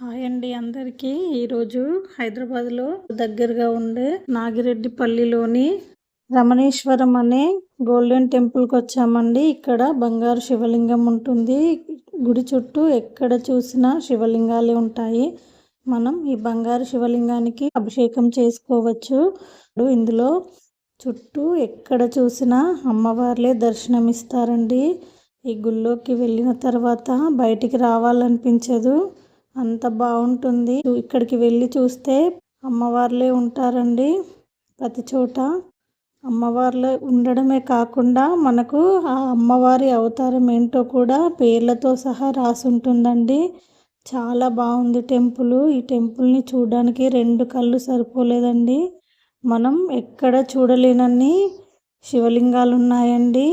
Hi అండి అందరికీ. ఈరోజు హైదరాబాద్లో దగ్గరగా ఉండే నాగిరెడ్డిపల్లిలోని రమణేశ్వరం అనే గోల్డెన్ టెంపుల్కి వచ్చామండి. ఇక్కడ బంగారు శివలింగం ఉంటుంది. గుడి చుట్టూ ఎక్కడ చూసినా శివలింగాలే ఉంటాయి. మనం ఈ బంగారు శివలింగానికి అభిషేకం చేసుకోవచ్చు. ఇందులో చుట్టూ ఎక్కడ చూసినా అమ్మవార్లే దర్శనమిస్తారండి. ఈ గుళ్ళోకి వెళ్ళిన తర్వాత బయటికి రావాలనిపించదు, అంత బాగుంటుంది. ఇక్కడికి వెళ్ళి చూస్తే అమ్మవార్లే ఉంటారండి. ప్రతి చోట అమ్మవార్లు ఉండడమే కాకుండా మనకు ఆ అమ్మవారి అవతారం ఏంటో కూడా పేర్లతో సహా రాసి ఉంటుందండి. చాలా బాగుంది టెంపుల్. ఈ టెంపుల్ని చూడడానికి 2 కళ్ళు సరిపోలేదండి. మనం ఎక్కడ చూడలేనన్ని శివలింగాలు ఉన్నాయండి.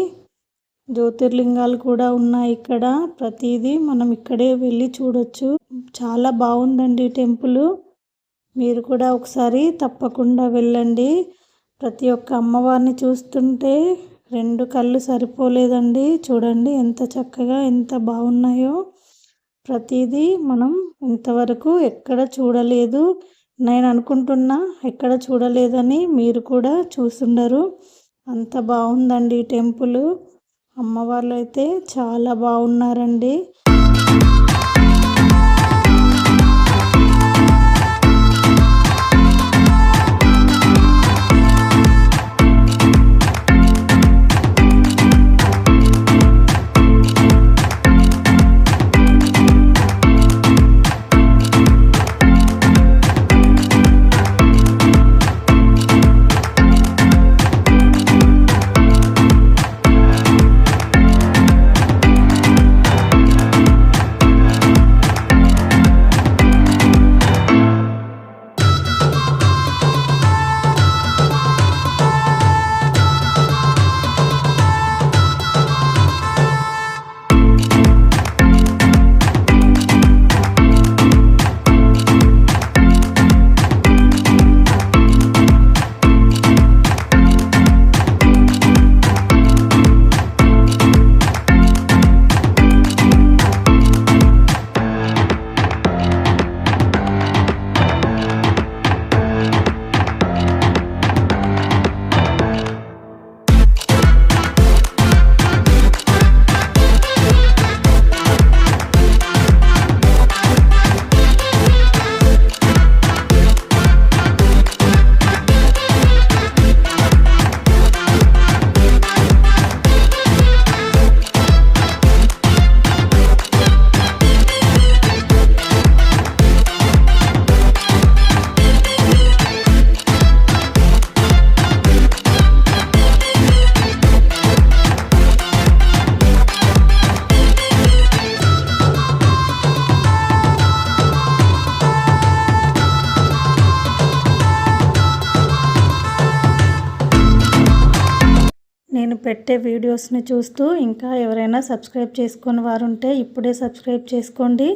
జ్యోతిర్లింగాలు కూడా ఉన్నాయి ఇక్కడ. ప్రతిదీ మనం ఇక్కడే వెళ్ళి చూడొచ్చు. చాలా బాగుందండి టెంపుల్. మీరు కూడా ఒకసారి తప్పకుండా వెళ్ళండి. ప్రతి ఒక్క అమ్మవారిని చూస్తుంటే 2 కళ్ళు సరిపోలేదండి. చూడండి ఎంత చక్కగా ఎంత బాగున్నాయో. ప్రతిదీ మనం ఇంతవరకు ఎక్కడ చూడలేదు. నేను అనుకుంటున్నా ఎక్కడ చూడలేదని, మీరు కూడా చూసుండరు. అంత బాగుందండి ఈ టెంపుల్. అమ్మవార్లు అయితే చాలా బాగున్నారండి. నేను పెట్టే వీడియోస్ని చూస్తూ ఇంకా ఎవరైనా సబ్స్క్రైబ్ చేసుకొని వారు ఉంటే ఇప్పుడే సబ్స్క్రైబ్ చేసుకోండి.